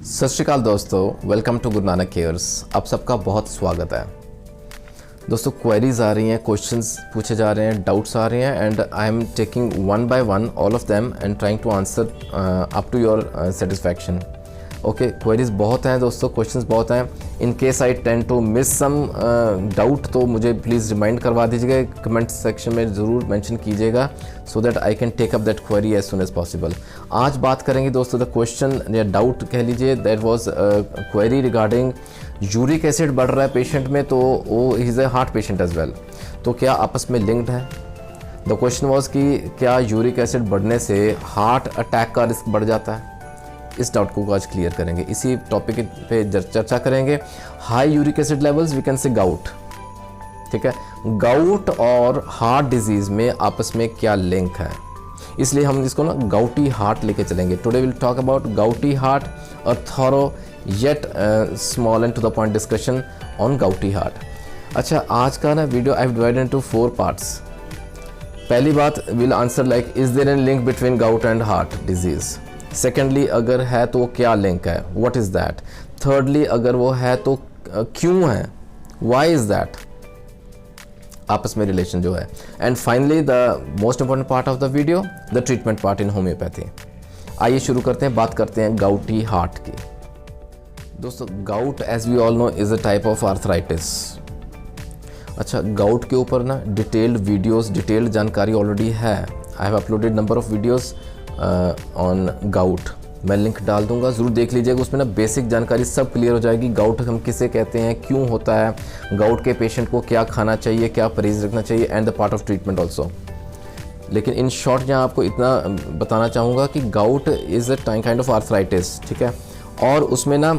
सत श्री अकाल दोस्तों, welcome to Guru Nanak cares. आप सबका बहुत स्वागत है। दोस्तों क्वेरीज आ रही हैं, क्वेश्चंस पूछे जा रहे हैं, डाउट्स आ रहे हैं and I am taking one by one all of them and trying to answer up to your satisfaction. Okay, queries बहुत हैं दोस्तों, क्वेश्चंस बहुत हैं। In case I tend to miss some doubt तो मुझे प्लीज़ रिमाइंड करवा दीजिएगा, comment section में ज़रूर मेंशन कीजिएगा so that I can take up that query as soon as possible. आज बात करेंगे दोस्तों, द क्वेश्चन या डाउट कह लीजिए, that was query regarding uric acid बढ़ रहा है पेशेंट में, तो वो is a heart patient as well, तो क्या आपस में लिंक्ड है। द क्वेश्चन वाज कि क्या यूरिक एसिड बढ़ने से हार्ट अटैक का रिस्क बढ़ जाता है। इस डाउट को आज क्लियर करेंगे, इसी टॉपिक पे चर्चा करेंगे। High uric acid levels, we can say gout, ठीक है। गाउट और हार्ट डिजीज़ में आपस में क्या लिंक है, इसलिए हम इसको ना गाउटी हार्ट लेके चलेंगे। Today will talk about gouty heart, a thorough yet small and to the point discussion on gouty heart. अच्छा, आज का ना video I have divided into 4 parts. पहली बात will answer like, is there any link between gout and heart disease. Secondly, अगर है तो क्या लिंक है, व्हाट इज़ दैट। थर्डली, अगर वो है तो क्यों है, व्हाई इज़ दैट, आपस में रिलेशन जो है। And finally the most important part of the video, the treatment part in homeopathy. आइए शुरू करते हैं, बात करते हैं गाउटी हार्ट की। दोस्तों gout as we all know is a type of arthritis. अच्छा, गाउट के ऊपर ना डिटेल्ड वीडियोस, डिटेल्ड जानकारी ऑलरेडी है। I have uploaded number of videos on gout, मैं लिंक डाल दूंगा, ज़रूर देख लीजिएगा। उसमें ना बेसिक जानकारी सब क्लियर हो जाएगी। गाउट हम किसे कहते हैं, क्यों होता है, गाउट के पेशेंट को क्या खाना चाहिए, क्या परहेज रखना चाहिए, and the part of treatment also. लेकिन इन शॉर्ट यहाँ आपको इतना बताना चाहूँगा कि gout is a kind of arthritis, ठीक है। और उसमें ना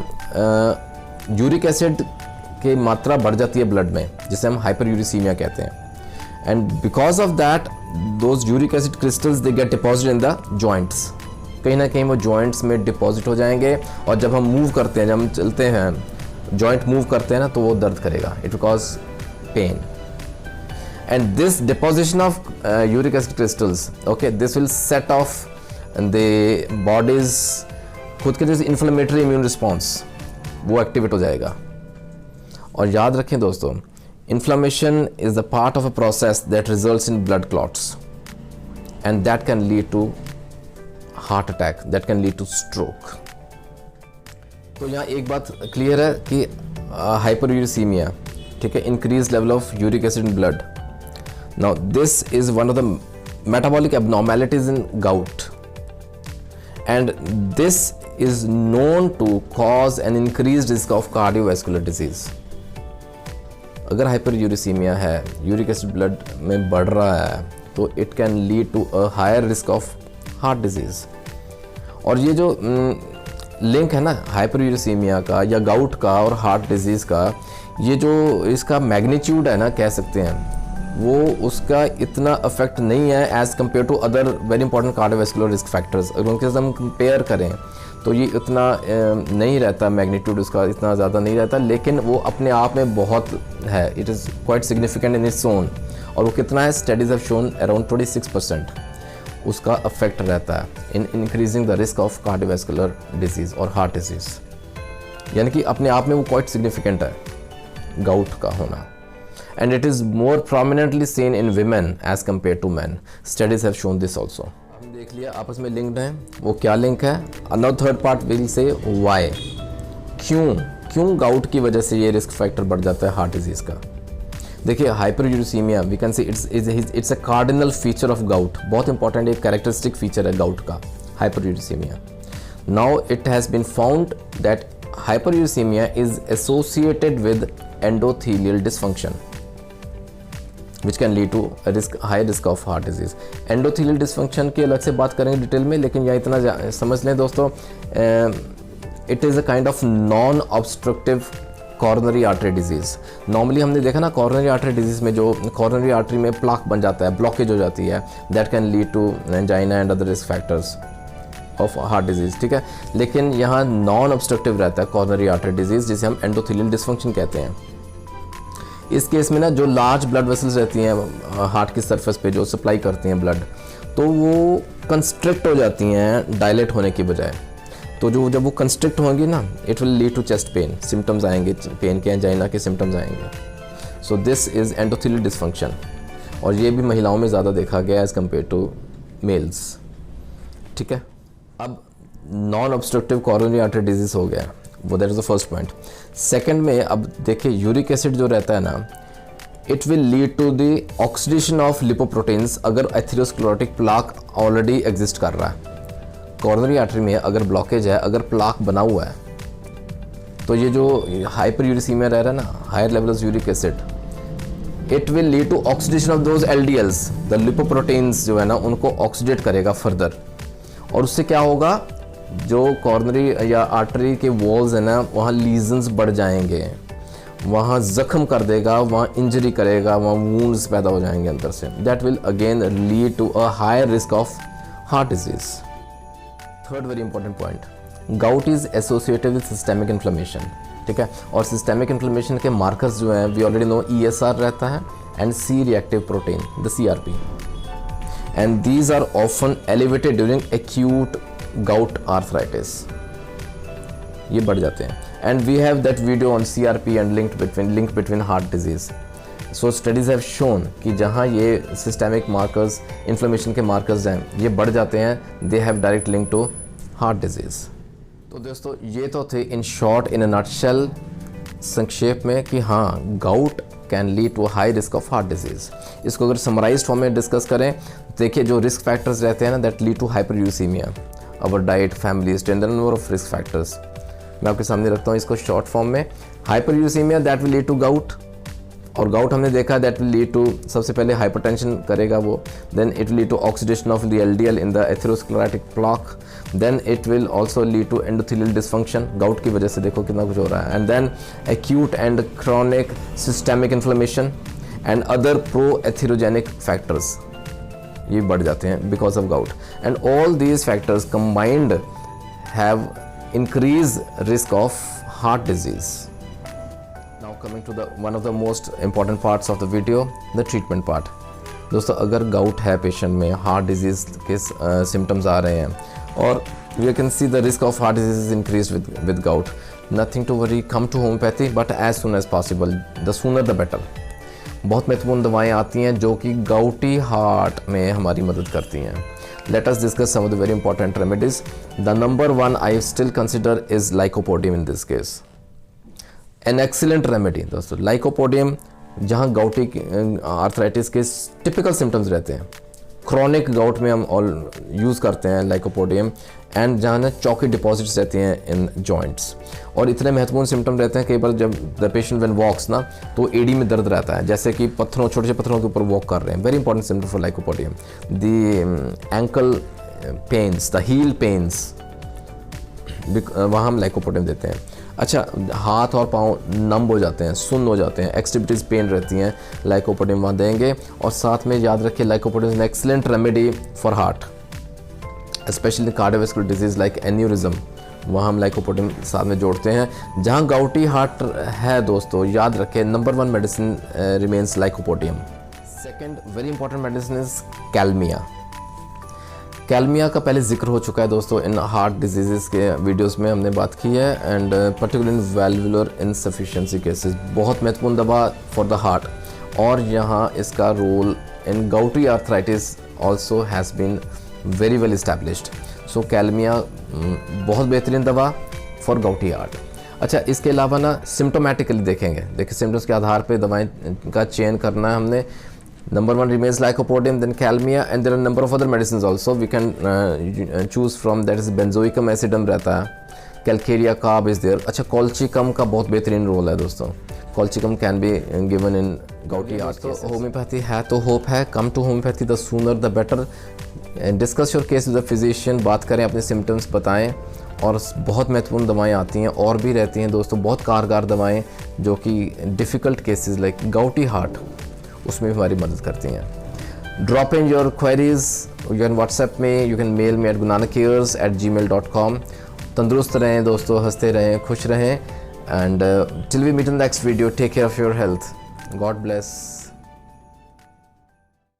यूरिक एसिड की मात्रा बढ़ जाती है ब्लड में, जिसे हम हाइपरयूरिसीमिया कहते हैं। And because of that those uric acid crystals they get deposit in the joints. कहीं ना कहीं वो जॉइंट्स में डिपॉजिट हो जाएंगे, और जब हम मूव करते हैं, जब हम चलते हैं, जॉइंट मूव करते हैं ना, तो वो दर्द करेगा, it will cause pain. And this deposition of uric acid crystals, okay, this will set off the bodies, खुद के जैसे इन्फ्लेमेटरी इम्यून रिस्पॉन्स, वो एक्टिवेट हो जाएगा। और याद रखें दोस्तों, inflammation is the part of a process that results in blood clots, and that can lead to heart attack, that can lead to stroke. तो यहाँ एक बात क्लियर है कि हाइपरयूरिसीमिया, ठीक है, increased level of uric acid in blood. Now this is one of the metabolic abnormalities in gout, and this is known to cause an increased risk of cardiovascular disease. अगर hyperuricaemia है, uric acid blood में बढ़ रहा है, तो it can lead to a higher risk of heart disease. और ये जो लिंक है ना हाइपरयूरिसीमिया का या गाउट का और हार्ट डिजीज़ का, ये जो इसका मैग्नीट्यूड है ना, कह सकते हैं, वो उसका इतना अफेक्ट नहीं है as compare to other very important cardiovascular risk factors. अगर उनके साथ हम कंपेयर करें तो ये इतना नहीं रहता, मैग्नीट्यूड उसका इतना ज़्यादा नहीं रहता, लेकिन वो अपने आप में बहुत है, it is quite significant in its own. और वो कितना है, स्टडीज़ हैव शोन अराउंड 26% उसका अफेक्ट रहता है in increasing the risk of cardiovascular disease और हार्ट डिजीज़। यानी कि अपने आप में वो क्वाइट सिग्निफिकेंट है गाउट का होना। And it is more prominently seen in women as compare to man, studies have shown this also. देख लिया आपस में लिंक्ड हैं, वो क्या लिंक है। Another third part will say why, क्यों गाउट की वजह से ये रिस्क फैक्टर बढ़ जाता है हार्ट डिजीज़ का। देखिए hyperuricaemia, we can say it's a cardinal feature of gout, बहुत इंपॉर्टेंट एक कैरेक्टरिस्टिक फीचर है गाउट का, hyperuricaemia. Now it has been found that hyperuricaemia is associated with endothelial dysfunction which can lead to a high risk of heart disease. Endothelial dysfunction की अलग से बात करेंगे detail में, लेकिन यहाँ इतना समझ लें दोस्तों, it is a kind of non obstructive coronary artery disease. Normally हमने देखा ना, कॉर्नरी आर्टरी डिजीज़ में जो कॉर्नरी आर्टरी में प्लाक बन जाता है, ब्लॉकेज हो जाती है, that can lead to angina and other risk factors of heart disease, ठीक है। लेकिन यहाँ नॉन ऑब्स्ट्रक्टिव रहता है कॉर्नरी आर्टरी डिजीज़, जिसे हम एंडोथेलियल डिसफंक्शन कहते हैं। इस केस में ना जो लार्ज ब्लड वेसल्स रहती हैं हार्ट की सरफेस पे, जो सप्लाई करती हैं ब्लड, तो वो कंस्ट्रिक्ट हो जाती हैं डायलेट होने की बजाय। तो जो जब वो कंस्ट्रिक्ट होंगी ना, it will lead to chest pain, symptoms आएंगे पेन के, एंजाइना के सिम्टम्स आएंगे। So this is endothelial dysfunction, और ये भी महिलाओं में ज़्यादा देखा गया एज़ कम्पेयर टू मेल्स। ठीक है, अब non obstructive coronary artery disease हो गया, वो that is the first point. Second में अब देखिए यूरिक एसिड जो रहता है ना, it will lead to the oxidation of lipoproteins अगर एथेरोस्क्लेरोटिक प्लाक ऑलरेडी एग्जिस्ट कर रहा है। कोरोनरी आर्टरी में अगर ब्लॉकेज है, अगर प्लाक बना हुआ है, तो ये जो हाइपर यूरिसीमिया रह रहा है ना, higher level of uric acid, it will lead to oxidation of those LDLs, the lipoproteins जो है ना उनको ऑक्सीडेट करेगा फर्दर, और उससे क्या होगा, जो कॉर्नरी या आर्टरी के वॉल्स है ना, वहाँ लीजन्स बढ़ जाएंगे, वहाँ जख्म कर देगा, वहाँ इंजरी करेगा, वहाँ वूंड्स पैदा हो जाएंगे अंदर से। That will again lead to a higher risk of heart disease. Third very important point, gout is associated with systemic inflammation. ठीक है, और सिस्टेमिक इन्फ्लेमेशन के मार्कर्स जो हैं वी ऑलरेडी नो, ESR रहता है and C reactive protein, the CRP, and these are often elevated during acute gout arthritis, ये बढ़ जाते हैं। And we have that video on CRP and link between heart disease. So studies have shown कि जहाँ ये systemic markers, inflammation के markers हैं, ये बढ़ जाते हैं, they have direct link to heart disease. तो दोस्तों ये तो थे in short, in a nutshell, संक्षेप में, कि हाँ gout can lead to high risk of heart disease. इसको अगर समराइज्ड फॉर्म में डिस्कस करें, देखिए जो रिस्क फैक्टर्स रहते हैं ना, that lead to hyperuricemia, our diet, family history, number of risk factors. मैं आपके सामने रखता हूँ इसको शॉर्ट फॉर्म में। Hyperuricemia that will lead to gout, और गाउट हमने देखा दैट विल लीड टू, सबसे पहले हाइपरटेंशन करेगा वो, then it will lead to oxidation of the LDL in the atherosclerotic plaque, then it will also lead to endothelial dysfunction, gout की वजह से देखो कितना कुछ हो रहा है, and then acute and chronic systemic inflammation and other pro atherogenic factors, ये बढ़ जाते हैं because of gout, and all these factors combined have increase risk of heart disease. Now coming to the one of the most important parts of the video, the treatment part. दोस्तों अगर gout है patient में, heart disease के symptoms आ रहे हैं, और you can see the risk of heart disease is increased with gout, nothing to worry, come to homeopathy but as soon as possible, the sooner the better. बहुत महत्वपूर्ण दवाएं आती हैं जो कि गाउटी हार्ट में हमारी मदद करती हैं। Let us discuss some of the very important remedies. The number one I still consider is lycopodium in this case. An excellent remedy दोस्तों, lycopodium, जहाँ गाउटी आर्थराइटिस के टिपिकल सिम्टम्स रहते हैं, क्रॉनिक गाउट में हम ऑल यूज़ करते हैं lycopodium, and जहाँ ना चौकी डिपॉजिट्स रहती हैं इन जॉइंट्स, और इतने महत्वपूर्ण सिम्टम रहते हैं, कई बार जब द पेशेंट व्हेन वॉक्स ना, तो एडी में दर्द रहता है, जैसे कि पत्थरों, छोटे छोटे पत्थरों के ऊपर वॉक कर रहे हैं, very important symptom for lycopodium. The ankle pains, the heel pains, वहाँ हम लाइकोपोडियम देते हैं। अच्छा, हाथ और पाँव नम हो जाते हैं, सुन्न हो जाते हैं, एक्सट्रीमिटीज़ पेन रहती हैं, लाइकोपोडियम वहाँ देंगे। और साथ में याद रखिए lycopodium is an excellent remedy for heart, specially cardiovascular disease like aneurysm, वहाँ हम लाइकोपोडियम साथ में जोड़ते हैं। जहाँ गाउटी हार्ट है दोस्तों, याद रखें number one medicine remains lycopodium. Second very important medicine is kalmia. Kalmia का पहले जिक्र हो चुका है दोस्तों इन हार्ट डिजीज़ के वीडियोस में हमने बात की है, and particular in valvular insufficiency cases, बहुत महत्वपूर्ण दवा फॉर द हार्ट, और यहाँ इसका role in gouty arthritis also has been very well established. So kalmia बहुत बेहतरीन दवा फॉर गाउटी हार्ट। अच्छा, इसके अलावा ना सिम्टोमेटिकली देखेंगे, देखिए सिम्टम्स के आधार पे दवाएं का चयन करना है हमने। Number one remains lycopodium, then calmia, and there are a number of other medicines also we can choose from. That is benzoicum acidum रहता है, calcarea carb is there. अच्छा, colchicum का बहुत बेहतरीन रोल है दोस्तों, colchicum can be given in gouty heart cases. Homeopathy है तो होप है, come to homeopathy the sooner the better. Discuss your case with the physician, बात करें, अपने symptoms बताएं, और बहुत महत्वपूर्ण दवाएं आती हैं और भी रहती हैं दोस्तों, बहुत कारगर दवाएं जो कि difficult cases like gouty heart, उसमें भी हमारी मदद करती हैं। Drop in your queries, you can WhatsApp में, you can mail me at gurunanakcares@gmail.com। तंदुरुस्त रहें दोस्तों, हंसते रहें, खुश रहें, and till we meet in the next video, take care of your health, God bless.